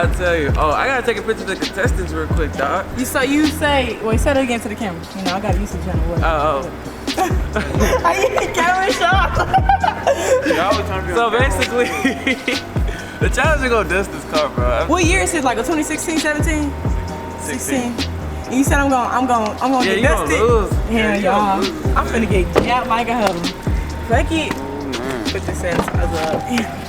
I tell you. Oh, I gotta take a picture of the contestants real quick, dog. You say, well, you said it again to the camera. You know, I got YouTube channel. What? Oh. I get camera shot. So basically, the challenge is gonna dust this car, bro. What year is it? Like a 2016, 17? 16. And you said I'm gonna get dusted. Yeah, y'all. I'm finna get gapped like a hell. Fuck it. Put the sanitizer up.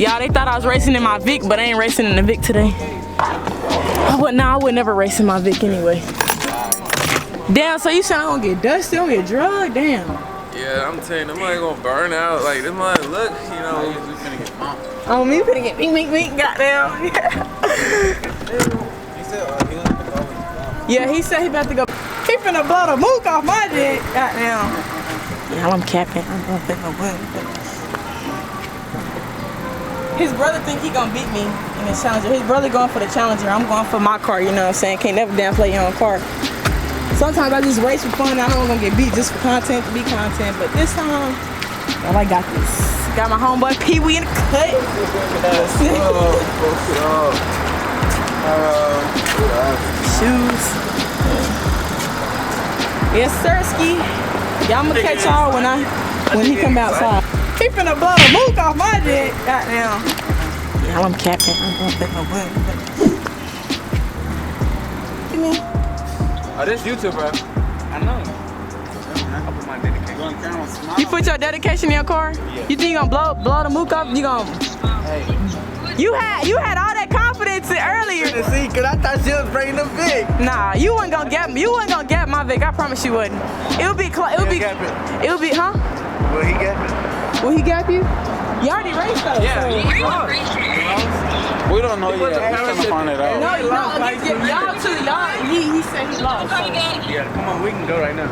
Y'all, they thought I was racing in my Vic, but I ain't racing in the Vic today. I would never race in my Vic anyway. Damn, so you saying I'm gonna get dusty, I'm gonna get drugged? Damn. Yeah, I'm telling you, them money gonna burn out. Like, this money, look, you know. We finna get bumped. Oh, me finna get mink, goddamn. He said he was about to go. Yeah, he said he about to go. He finna blow the mook off my dick. Goddamn. Y'all, I'm capping. I'm gonna fit no wood. His brother think he gonna beat me in the Challenger. His brother going for the Challenger. I'm going for my car, you know what I'm saying? Can't never damn play your own car. Sometimes I just race for fun. I know I'm gonna get beat just for content, to be content. But this time, y'all, I got this. Got my homeboy Pee Wee in the cut. Shoes. Yes, sirski. Y'all, I'm gonna catch y'all when he come outside. He finna blow the mook off my dick. Goddamn. Y'all, I'm capping. I'm gonna fit no wood. You mean? Oh, this YouTube, bro. I know. I put my dedication. You put your dedication in your car? Yeah. You think you gonna blow the mook off? You gonna? Hey. You had all that confidence earlier. See, cause I thought she was bringing the Vic. Nah, you wasn't gonna get me. You wasn't gonna get my Vic. I promise you wouldn't. It would be, huh? Will he get it? Will he gap you? You already raced though. Yeah, so. We don't know yet. I'm trying to find it out. No, y'all too. He said he lost. So. Yeah, come on, we can go right now.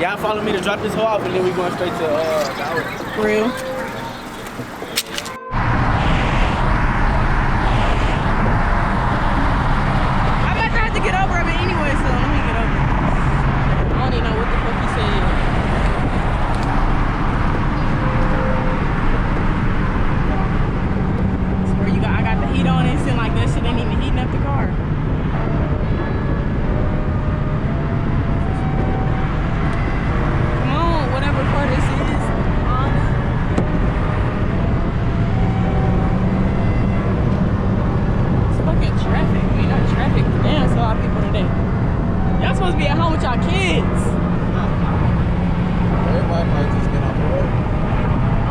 Y'all follow me to drop this hoe off, and then we going straight to the hour. For real. I'm about to have to get over it anyway, so let me get over it. I don't even know what the fuck he said. I got the heat on, it seemed like that shit ain't even heating up the car. Come on, whatever car this is. It's fucking traffic. I mean, not traffic. Damn, it's a lot of people today. Y'all supposed to be at home with y'all kids. Everybody might just get off the road.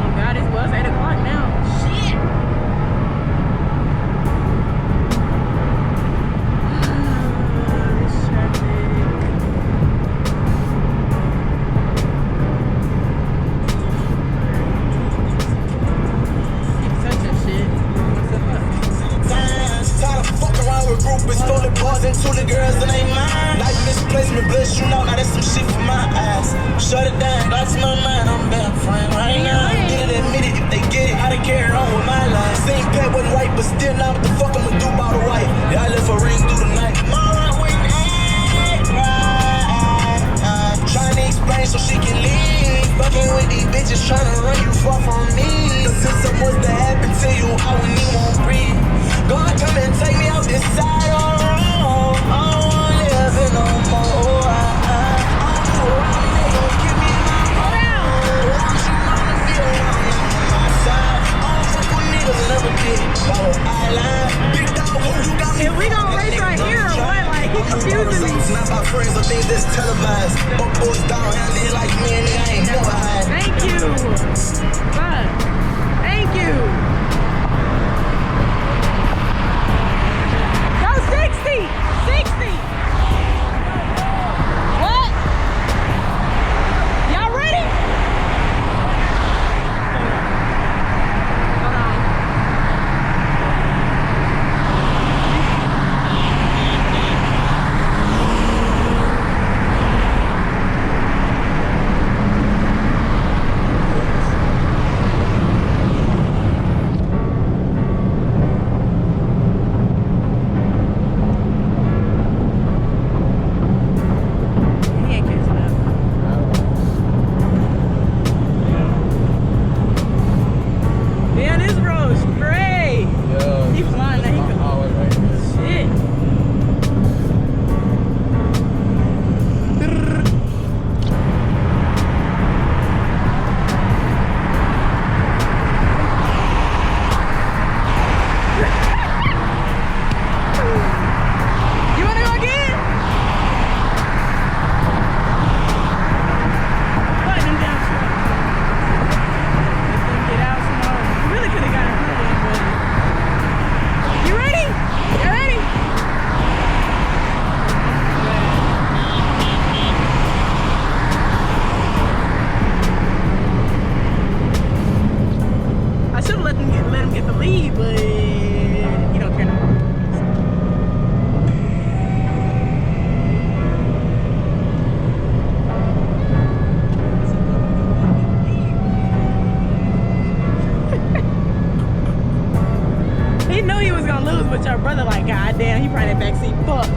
Oh God, it's 8 o'clock now. Shit. Into the girls and they mine. Like misplacement, blood shooting out, now that's some shit for my eyes. Shut it down, that's my mind, I'm bad friend right now. Get it, admit it, if they get it, I done carry on with my life. Same pet wasn't right, but still now what the fuck I'ma do about the wife? Yeah, I left her rings through the night. Mama went right. Trying to explain so she can leave. Fucking with these bitches trying to run you far from me. Cause if something was to happen to you, I wouldn't even want to breathe. God come and take me out this side, alright. I don't wanna live it no more. If we gonna race right here or what? Like, he confusing me. Not about friends or things that's televised. Both boys down and they like me and I ain't never had. Thank you. Bud. Thank you. Go 60. 60. What? Y'all ready? Hold on. Damn, he probably in the backseat. Fuck.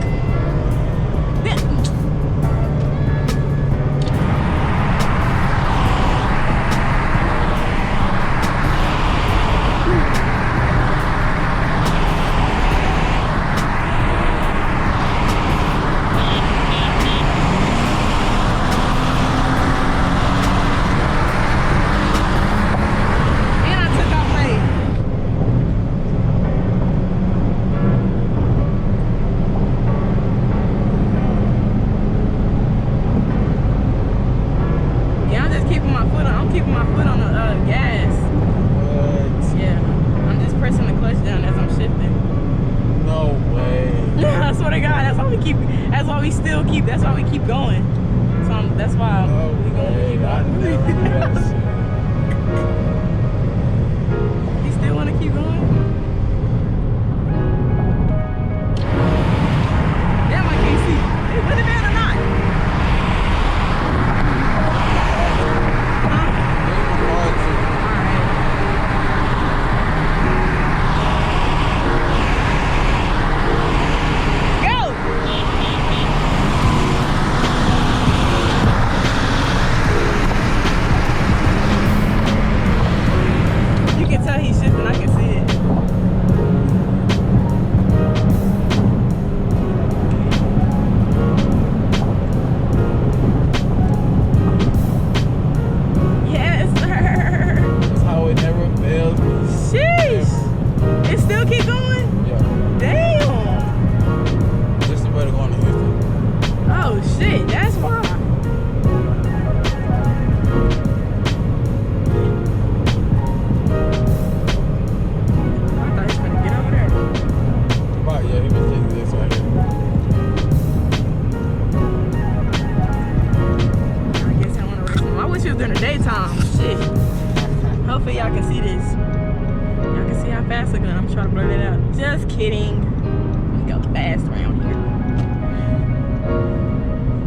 That's why we keep going. So that's why we gonna keep going. You still wanna keep going? Damn, I can't see. Hey, whether it or not. Hopefully y'all can see this. Y'all can see how fast I'm going. I'm trying to blur that out. Just kidding. We go fast around here.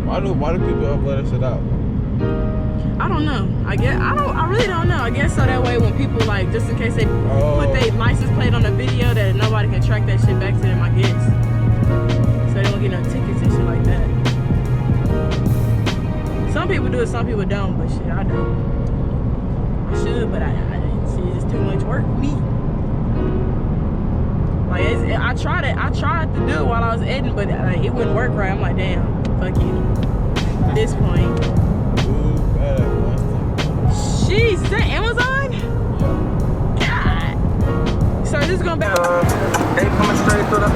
Why do people blur that shit out? I don't know. I really don't know. I guess so that way when people like, just in case they put their license plate on the video, that nobody can track that shit back to them, I guess. So they don't get no tickets and shit like that. Some people do it, some people don't, but shit, I don't. I should, but I didn't see it's too much work for me. Like I tried to do it while I was editing, but like, it wouldn't work right. I'm like, damn, fuck you. At this point. Jeez, is that Amazon? God. So this is gonna be. They coming straight through the.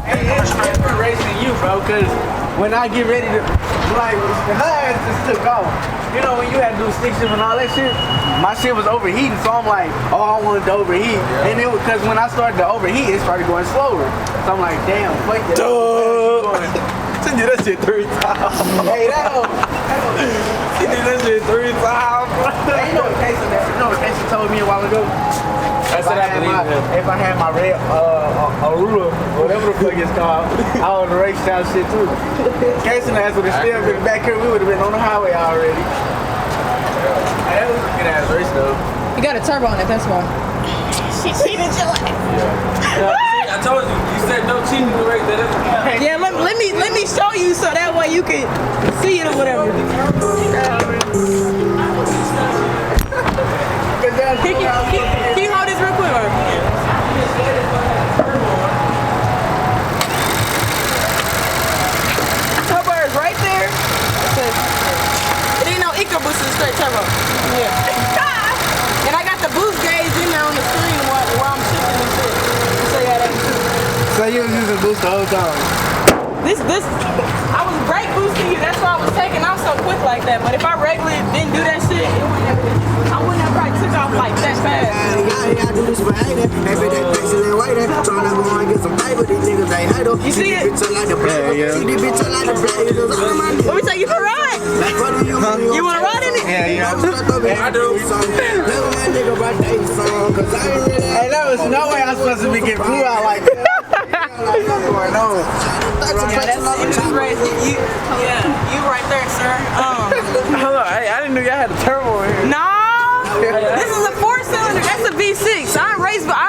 Hey, it's different racing you, bro, cause when I get ready to, like, her ass just took off. You know, when you had to do stick shift and all that shit, my shit was overheating, so I'm like, oh, I wanted to overheat. Yeah. And it was, cause when I started to overheat, it started going slower. So I'm like, damn, fuck that. She did that shit 3 times. Hey, She did that shit 3 times. Hey, you know what Casey told me a while ago? If I had my red Aurora, whatever the fuck it's called, I would have raced that shit too. Casey and ass would have still been back here. We would have been on the highway already. That was a good ass race though. You got a turbo on it, that's why. She cheated your life. Yeah. I told you. You said no cheating to race that. Yeah, let me show you so that way you can see it or whatever. Can you hold this real quick? Or? Turbo is right there. It ain't no eco boost, it's straight turbo. Yeah. And I got the boost gauge in there on the screen while I'm shifting and shit. So yeah, that's. So you was using boost the whole time? This, I was brake boosting you. That's why I was taking off so quick like that. But if I regularly didn't do that shit, I wouldn't have probably took off like that fast. You see it? Yeah. Let me take you for a ride. Huh? You want to ride in it? Yeah. I do. Hey, there was no way I was supposed to be getting flew out like that. Like, what's going on? It's crazy. You right there, sir. Hold on, I didn't know y'all had a turbo in here. No, this is a 4-cylinder. That's a V6. I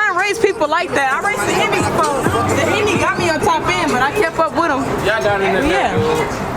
ain't raised people like that. I raced the Hemi before. The Hemi got me on top end, but I kept up with him. Y'all got in there. Yeah.